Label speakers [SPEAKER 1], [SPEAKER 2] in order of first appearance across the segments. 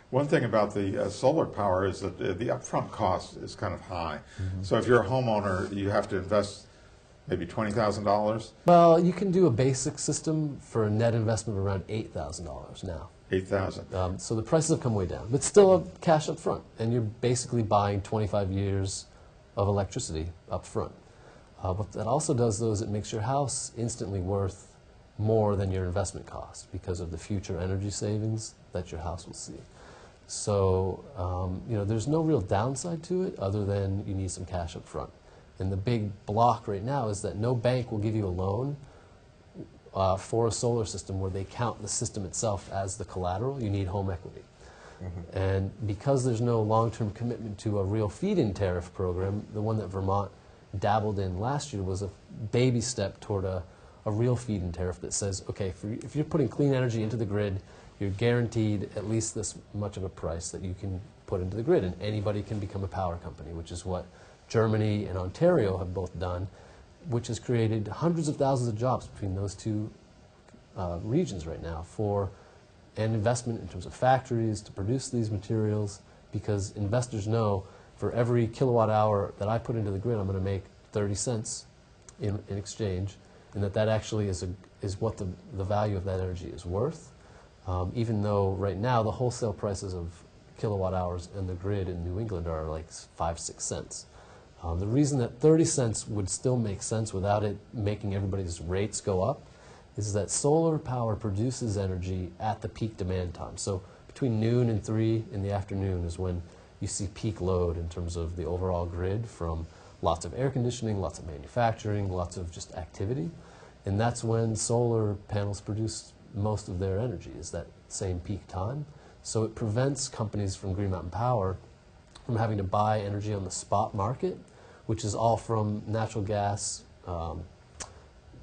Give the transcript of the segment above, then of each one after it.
[SPEAKER 1] One thing about the solar power is that the upfront cost is kind of high. So if you're a homeowner, you have to invest maybe $20,000.
[SPEAKER 2] Well, you can do a basic system for a net investment of around $8,000 now.
[SPEAKER 1] 8,000.
[SPEAKER 2] So the prices have come way down, but still a cash up front, and you're basically buying 25 years of electricity up front. What that also does, though, is it makes your house instantly worth more than your investment cost because of the future energy savings that your house will see. So, there's no real downside to it other than you need some cash up front. And the big block right now is that no bank will give you a loan for a solar system where they count the system itself as the collateral. You need home equity. And because there's no long-term commitment to a real feed-in tariff program, the one that Vermont dabbled in last year was a baby step toward a real feed-in tariff that says, okay, if you're putting clean energy into the grid, you're guaranteed at least this much of a price that you can put into the grid, and anybody can become a power company, which is what Germany and Ontario have both done, which has created hundreds of thousands of jobs between those two regions right now for an investment in terms of factories to produce these materials, because investors know for every kilowatt hour that I put into the grid, I'm going to make 30 cents in exchange, and that actually is what the value of that energy is worth. Even though right now the wholesale prices of kilowatt hours in the grid in New England are like 5-6 cents. The reason that 30 cents would still make sense without it making everybody's rates go up is that solar power produces energy at the peak demand time. So between noon and 3 in the afternoon is when you see peak load in terms of the overall grid from lots of air conditioning, lots of manufacturing, lots of just activity. And that's when solar panels produce most of their energy, is that same peak time. So it prevents companies from Green Mountain Power from having to buy energy on the spot market, which is all from natural gas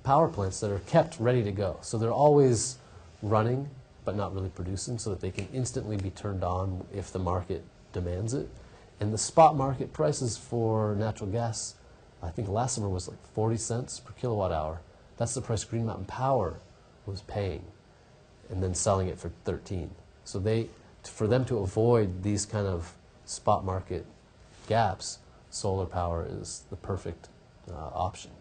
[SPEAKER 2] power plants that are kept ready to go. So they're always running but not really producing, so that they can instantly be turned on if the market demands it. And the spot market prices for natural gas, I think last summer was like 40 cents per kilowatt hour. That's the price Green Mountain Power was paying, and then selling it for 13. So for them to avoid these kind of spot market gaps, solar power is the perfect option.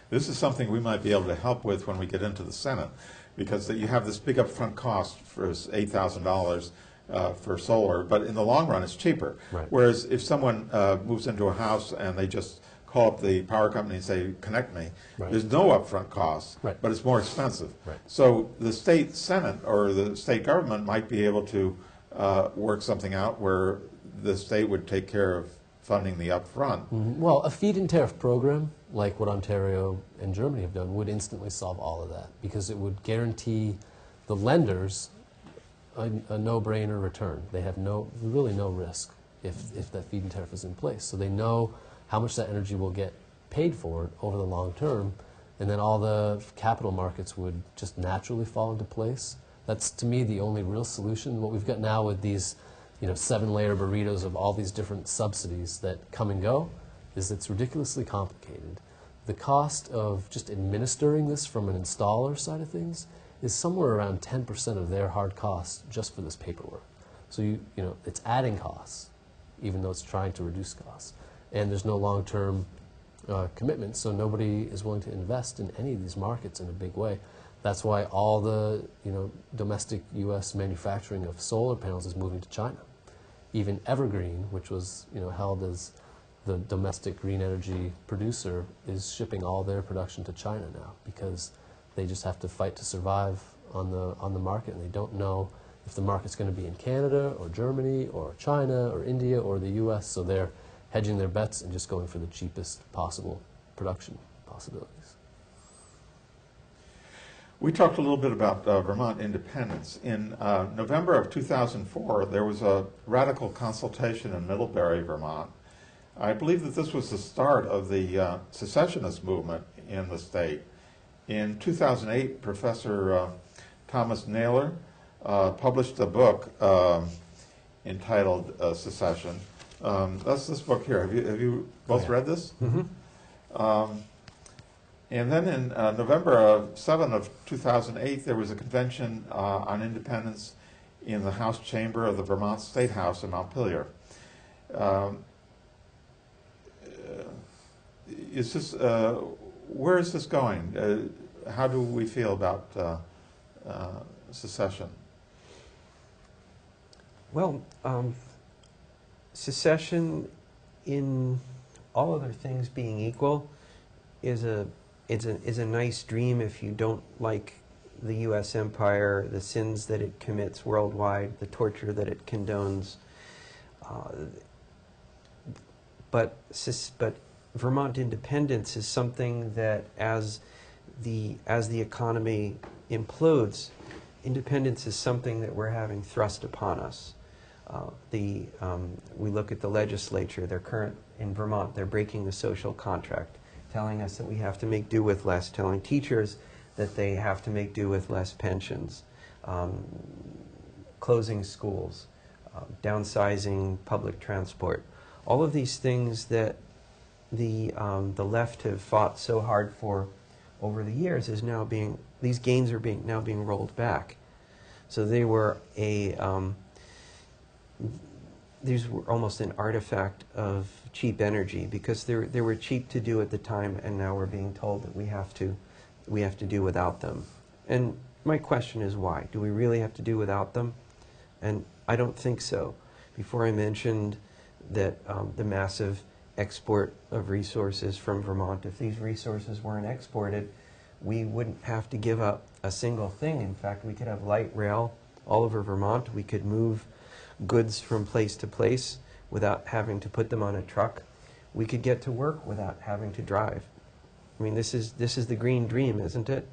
[SPEAKER 1] This is something we might be able to help with when we get into the Senate, because you have this big upfront cost for $8,000 for solar, but in the long run it's cheaper.
[SPEAKER 2] Right.
[SPEAKER 1] Whereas if someone moves into a house and they just call up the power company and say, connect me,
[SPEAKER 2] Right.
[SPEAKER 1] there's no upfront cost,
[SPEAKER 2] Right.
[SPEAKER 1] but it's more expensive.
[SPEAKER 2] Right.
[SPEAKER 1] So the state Senate or the state government might be able to work something out where the state would take care of funding the upfront.
[SPEAKER 2] Well, a feed-in tariff program, like what Ontario and Germany have done, would instantly solve all of that, because it would guarantee the lenders a no-brainer return. They have really no risk if that feed-in tariff is in place. So they know how much that energy will get paid for over the long term, and then all the capital markets would just naturally fall into place. That's, to me, the only real solution. What we've got now with these 7-layer burritos of all these different subsidies that come and go is it's ridiculously complicated. The cost of just administering this from an installer side of things is somewhere around 10% of their hard costs just for this paperwork. So it's adding costs, even though it's trying to reduce costs. And there's no long-term commitment, so nobody is willing to invest in any of these markets in a big way. That's why all the domestic U.S. manufacturing of solar panels is moving to China. Even Evergreen, which was held as the domestic green energy producer, is shipping all their production to China now, because they just have to fight to survive on the market, and they don't know if the market's going to be in Canada or Germany or China or India or the U.S., so they're hedging their bets and just going for the cheapest possible production possibilities.
[SPEAKER 1] We talked a little bit about Vermont independence. In November of 2004, there was a radical consultation in Middlebury, Vermont. I believe that this was the start of the secessionist movement in the state. In 2008, Professor Thomas Naylor published a book entitled Secession. That's this book here. Have you both read this? Mm-hmm. And then in November 7 of 2008, there was a convention on independence in the House chamber of the Vermont State House in Montpelier. Is this, where is this going? How do we feel about secession?
[SPEAKER 3] Well, secession, in all other things being equal, is a nice dream if you don't like the U.S. empire, the sins that it commits worldwide, the torture that it condones. But Vermont independence is something that, as the economy implodes, independence is something that we're having thrust upon us. We look at the legislature, in Vermont, they're breaking the social contract, telling us that we have to make do with less, telling teachers that they have to make do with less pensions, closing schools, downsizing public transport. All of these things that the left have fought so hard for over the years these gains are now being rolled back. So these were almost an artifact of cheap energy, because they were cheap to do at the time, and now we're being told that we have to do without them. And my question is, why? Do we really have to do without them? And I don't think so. Before I mentioned that the massive export of resources from Vermont, if these resources weren't exported, we wouldn't have to give up a single thing. In fact, we could have light rail all over Vermont. We could move goods from place to place without having to put them on a truck. We could get to work without having to drive. I mean, this is the green dream, isn't it?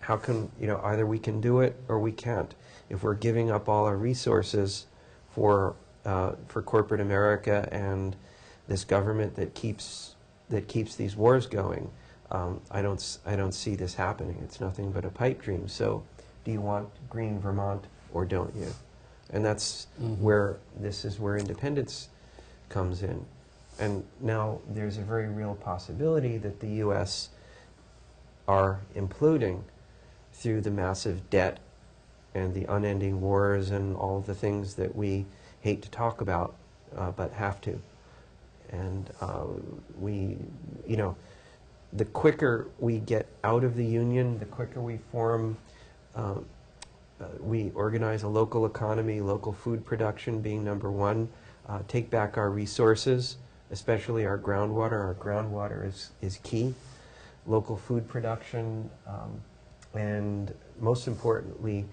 [SPEAKER 3] How can, either we can do it or we can't. If we're giving up all our resources for corporate America and this government that keeps these wars going, I don't see this happening. It's nothing but a pipe dream. So, do you want green Vermont or don't you? And that's where independence comes in. And now there's a very real possibility that the U.S. are imploding through the massive debt and the unending wars and all of the things that we hate to talk about, but have to. And the quicker we get out of the Union, the quicker we form, we organize a local economy, local food production being number one, take back our resources, especially our groundwater. Our groundwater is key. Local food production, and most importantly,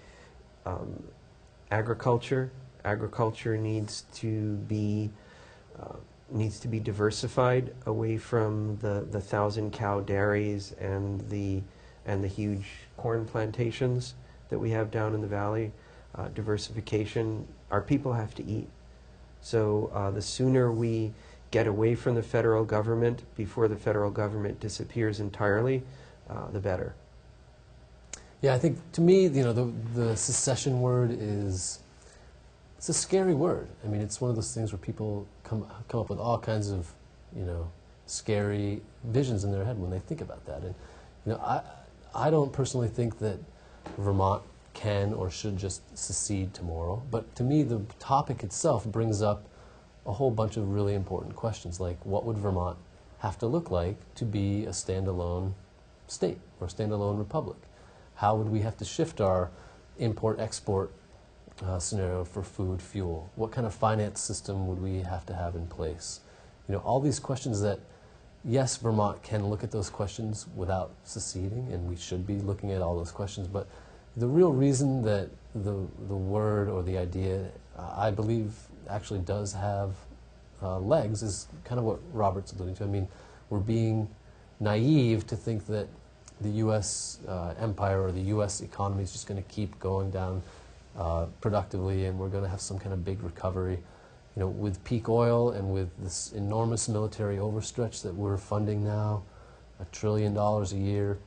[SPEAKER 3] agriculture. Agriculture needs to be diversified away from the 1,000-cow dairies and the huge corn plantations that we have down in the valley. Diversification. Our people have to eat. So the sooner we get away from the federal government before the federal government disappears entirely, the better.
[SPEAKER 2] Yeah, I think to me, the secession word it's a scary word. I mean, it's one of those things where people come up with all kinds of, scary visions in their head when they think about that. And, I don't personally think that Vermont can or should just secede tomorrow. But to me, the topic itself brings up a whole bunch of really important questions, like what would Vermont have to look like to be a standalone state or standalone republic? How would we have to shift our import-export scenario for food, fuel? What kind of finance system would we have to have in place? All these questions that, yes, Vermont can look at those questions without seceding, and we should be looking at all those questions, but the real reason that the word or the idea, I believe, actually does have legs is kind of what Robert's alluding to. I mean, we're being naive to think that the U.S. empire or the U.S. economy is just going to keep going down productively, and we're going to have some kind of big recovery. With peak oil and with this enormous military overstretch that we're funding now, $1 trillion a year,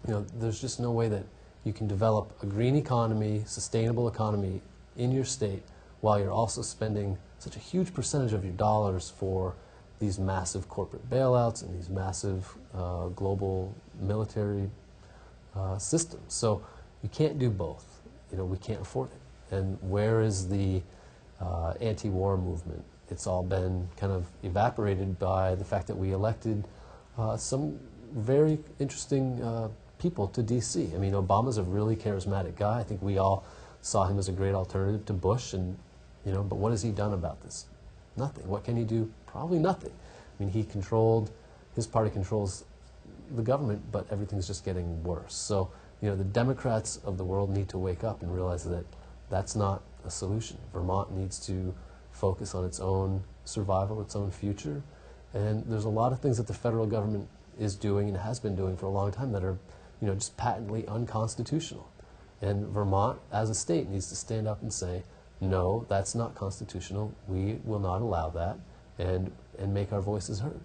[SPEAKER 2] there's just no way that you can develop a green economy, sustainable economy in your state while you're also spending such a huge percentage of your dollars for these massive corporate bailouts and these massive global military systems. So you can't do both. We can't afford it. And where is the anti-war movement? It's all been kind of evaporated by the fact that we elected some very interesting people to D.C. I mean, Obama's a really charismatic guy. I think we all saw him as a great alternative to Bush, and but what has he done about this? Nothing. What can he do? Probably nothing. I mean, his party controls the government, but everything's just getting worse. So, the Democrats of the world need to wake up and realize that that's not a solution. Vermont needs to focus on its own survival, its own future, and there's a lot of things that the federal government is doing and has been doing for a long time that are, just patently unconstitutional. And Vermont, as a state, needs to stand up and say, no, that's not constitutional. We will not allow that, and make our voices heard.